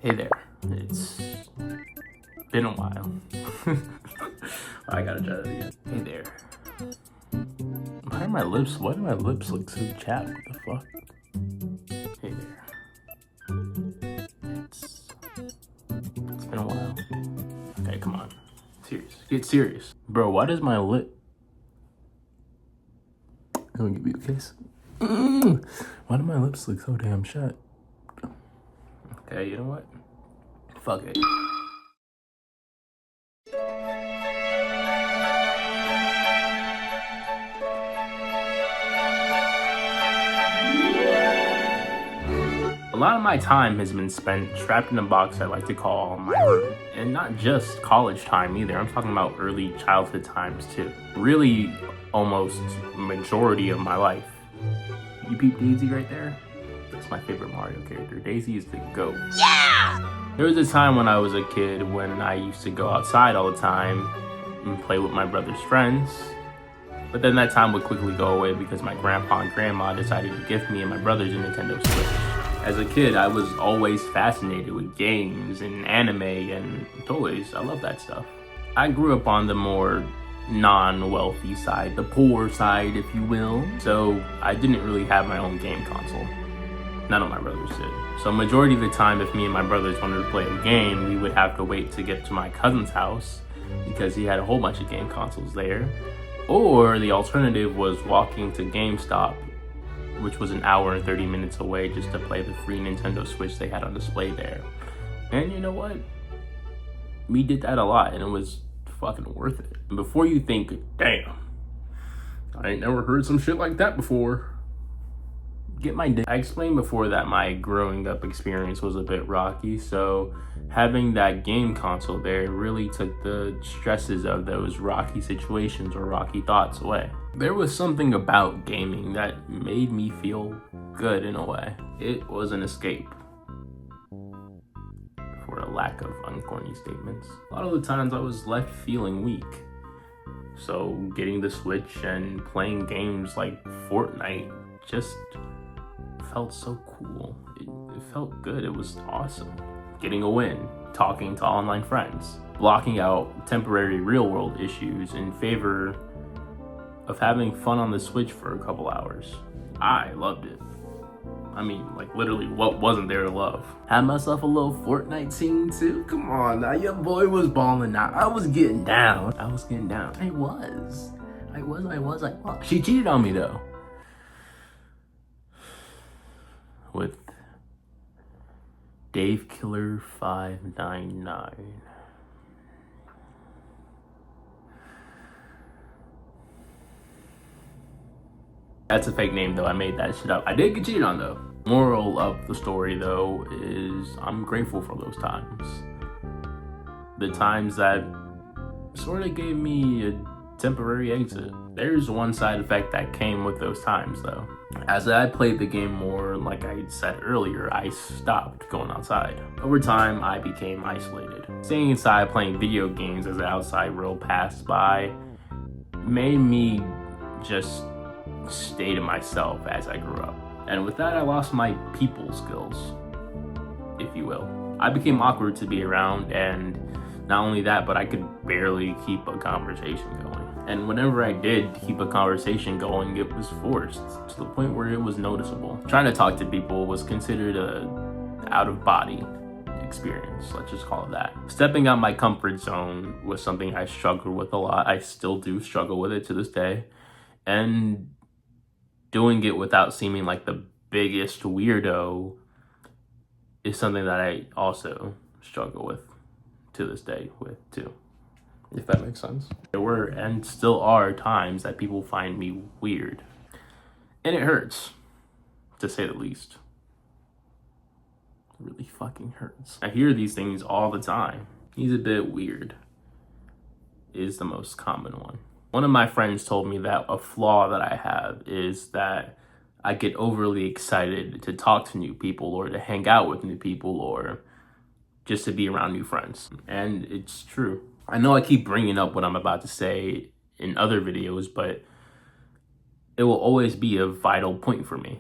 Hey there, it's been a while. I gotta try that again. Hey there. Why do my lips look so chapped? What the fuck? Hey there. It's been a while. Okay, come on. Serious. Get serious. Bro, why does my lip... Let me give you a kiss. Why do my lips look so damn shut? Okay, you know what? Fuck it. A lot of my time has been spent trapped in a box I like to call my room. And not just college time either, I'm talking about early childhood times too. Really, almost majority of my life. You peep Daisy right there? That's my favorite Mario character. Daisy is the GOAT. Yeah! There was a time when I was a kid when I used to go outside all the time and play with my brother's friends. But then that time would quickly go away because my grandpa and grandma decided to gift me and my brothers a Nintendo Switch. As a kid, I was always fascinated with games and anime and toys. I love that stuff. I grew up on the more non-wealthy side, the poor side, if you will. So I didn't really have my own game console. None of my brothers did. So majority of the time, if me and my brothers wanted to play a game, we would have to wait to get to my cousin's house because he had a whole bunch of game consoles there. Or the alternative was walking to GameStop, which was an hour and 30 minutes away, just to play the free Nintendo Switch they had on display there. And you know what? We did that a lot, and it was fucking worth it. And before you think, damn, I ain't never heard some shit like that before, get my dick. I explained before that my growing up experience was a bit rocky, so having that game console there really took the stresses of those rocky situations or rocky thoughts away. There was something about gaming that made me feel good in a way. It was an escape, for a lack of uncorny statements. A lot of the times I was left feeling weak. So getting the Switch and playing games like Fortnite just felt so cool. It felt good. It was awesome. Getting a win, talking to online friends, blocking out temporary real world issues in favor of having fun on the Switch for a couple hours. I loved it. I mean, like literally, what wasn't there to love? Had myself a little Fortnite team too. Come on now, your boy was balling out. I was getting down. I was. She cheated on me though. With Dave Killer 599. That's a fake name though, I made that shit up. I did get cheated on though. Moral of the story though is I'm grateful for those times. The times that sort of gave me a temporary exit. There's one side effect that came with those times though. As I played the game more, like I said earlier, I stopped going outside. Over time, I became isolated. Staying inside playing video games as the outside world passed by made me just stay to myself as I grew up. And with that, I lost my people skills, if you will. I became awkward to be around, and not only that, but I could barely keep a conversation going. And whenever I did keep a conversation going, it was forced to the point where it was noticeable. Trying to talk to people was considered a out-of-body experience, let's just call it that. Stepping out my comfort zone was something I struggled with a lot. I still do struggle with it to this day. And doing it without seeming like the biggest weirdo is something that I also struggle with to this day with too, if that makes sense. There were and still are times that people find me weird, and it hurts, to say the least. It really fucking hurts. I hear these things all the time. He's a bit weird is the most common one. One of my friends told me that a flaw that I have is that I get overly excited to talk to new people or to hang out with new people or just to be around new friends. And it's true. I know I keep bringing up what I'm about to say in other videos, but it will always be a vital point for me.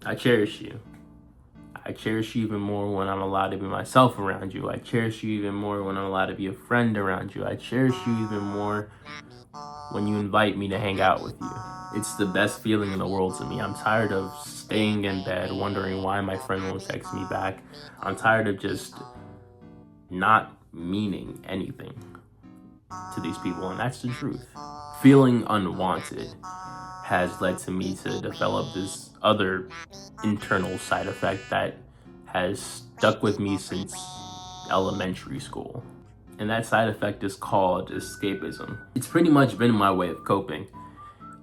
I cherish you. I cherish you even more when I'm allowed to be myself around you. I cherish you even more when I'm allowed to be a friend around you. I cherish you even more when you invite me to hang out with you. It's the best feeling in the world to me. I'm tired of staying in bed wondering why my friend won't text me back. I'm tired of just not meaning anything to these people, and that's the truth. Feeling unwanted has led to me to develop this other internal side effect that has stuck with me since elementary school. And that side effect is called escapism. It's pretty much been my way of coping.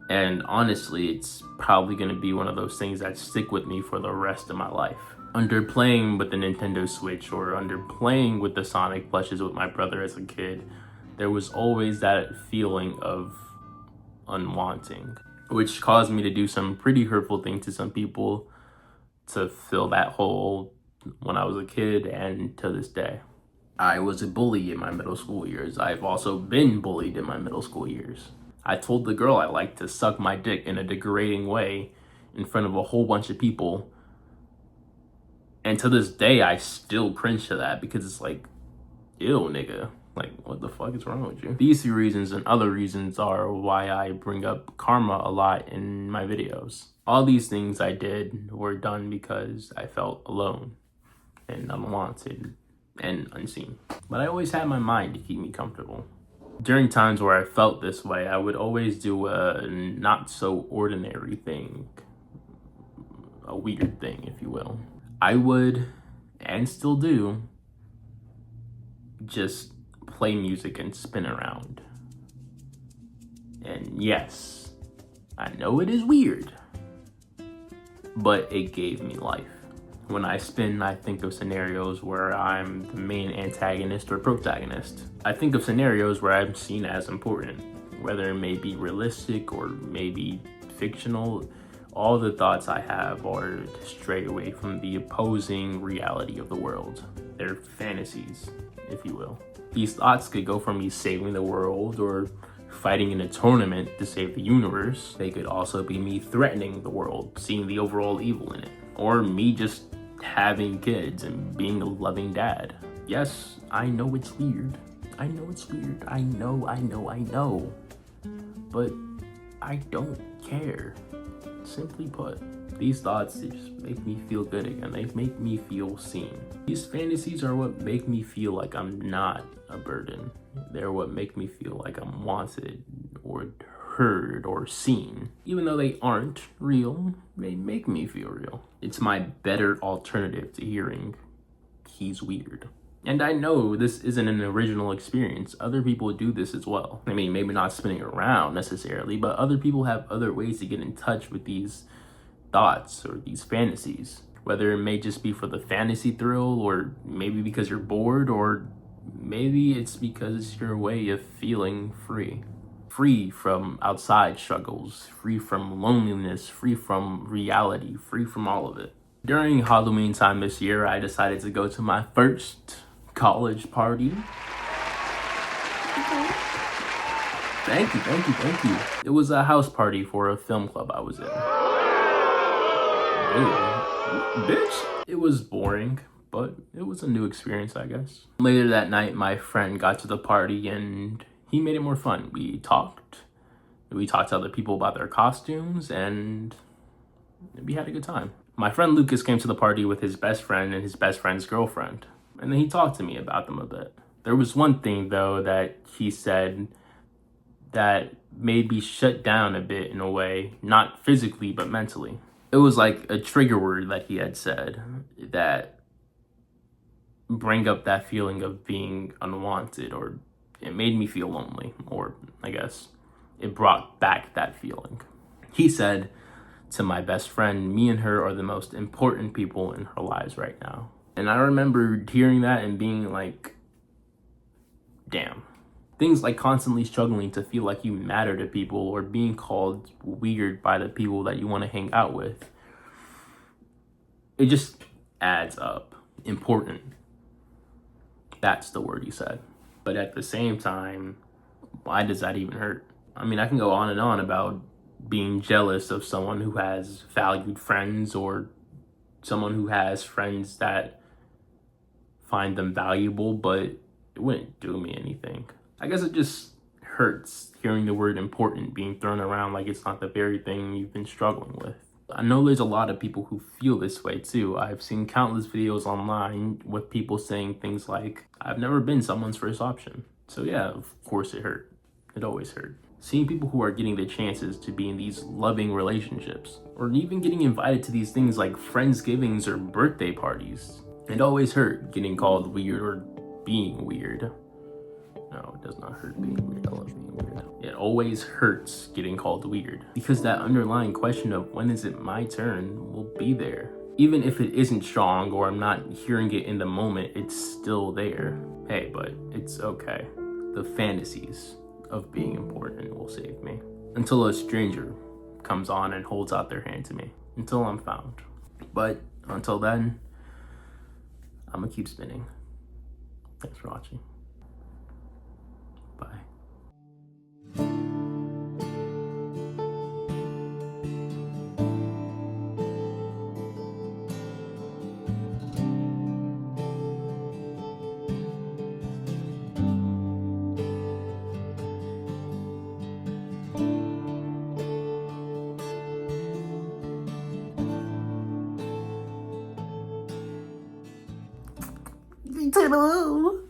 And honestly, it's probably gonna be one of those things that stick with me for the rest of my life. Under playing with the Nintendo Switch or under playing with the Sonic plushes with my brother as a kid, there was always that feeling of unwanting, which caused me to do some pretty hurtful things to some people to fill that hole when I was a kid and to this day. I was a bully in my middle school years. I've also been bullied in my middle school years. I told the girl I liked to suck my dick in a degrading way in front of a whole bunch of people. And to this day, I still cringe to that because it's like, ew, nigga. Like, what the fuck is wrong with you? These few reasons and other reasons are why I bring up karma a lot in my videos. All these things I did were done because I felt alone and unwanted and unseen. But I always had my mind to keep me comfortable. During times where I felt this way, I would always do a not so ordinary thing, a weird thing, if you will. I would, and still do, just play music and spin around. And yes, I know it is weird, but it gave me life. When I spin, I think of scenarios where I'm the main antagonist or protagonist. I think of scenarios where I'm seen as important, whether it may be realistic or maybe fictional. All the thoughts I have are to stray away from the opposing reality of the world. They're fantasies, if you will. These thoughts could go from me saving the world or fighting in a tournament to save the universe. They could also be me threatening the world, seeing the overall evil in it. Or me just having kids and being a loving dad. Yes, I know it's weird. I know it's weird. I know. But I don't care. Simply put, these thoughts just make me feel good again. They make me feel seen. These fantasies are what make me feel like I'm not a burden. They're what make me feel like I'm wanted or heard or seen. Even though they aren't real, they make me feel real. It's my better alternative to hearing he's weird. And I know this isn't an original experience. Other people do this as well. I mean, maybe not spinning around necessarily, but other people have other ways to get in touch with these thoughts or these fantasies. Whether it may just be for the fantasy thrill, or maybe because you're bored, or maybe it's because it's your way of feeling free. Free from outside struggles, free from loneliness, free from reality, free from all of it. During Halloween time this year, I decided to go to my first college party. Thank you. It was a house party for a film club I was in. Ooh, bitch. It was boring, but it was a new experience, I guess. Later that night, my friend got to the party and he made it more fun. We talked to other people about their costumes, and we had a good time. My friend Lucas came to the party with his best friend and his best friend's girlfriend, and then he talked to me about them a bit. There was one thing, though, that he said that made me shut down a bit in a way, not physically, but mentally. It was like a trigger word that he had said that bring up that feeling of being unwanted, or it made me feel lonely, or I guess it brought back that feeling. He said to my best friend, me and her are the most important people in her lives right now. And I remember hearing that and being like, damn. Things like constantly struggling to feel like you matter to people, or being called weird by the people that you want to hang out with, it just adds up. Important. That's the word he said. But at the same time, why does that even hurt? I mean, I can go on and on about being jealous of someone who has valued friends or someone who has friends that find them valuable, but it wouldn't do me anything. I guess it just hurts hearing the word important being thrown around like it's not the very thing you've been struggling with. I know there's a lot of people who feel this way too. I've seen countless videos online with people saying things like, I've never been someone's first option. So yeah, of course it hurt. It always hurt. Seeing people who are getting the chances to be in these loving relationships, or even getting invited to these things like Friendsgivings or birthday parties. It always hurt getting called weird or being weird. No, it does not hurt being weird. I love being weird. It always hurts getting called weird because that underlying question of when is it my turn will be there. Even if it isn't strong or I'm not hearing it in the moment, it's still there. Hey, but it's okay. The fantasies of being important will save me. Until a stranger comes on and holds out their hand to me. Until I'm found. But until then, I'm gonna keep spinning. Thanks for watching. Bye. Hello.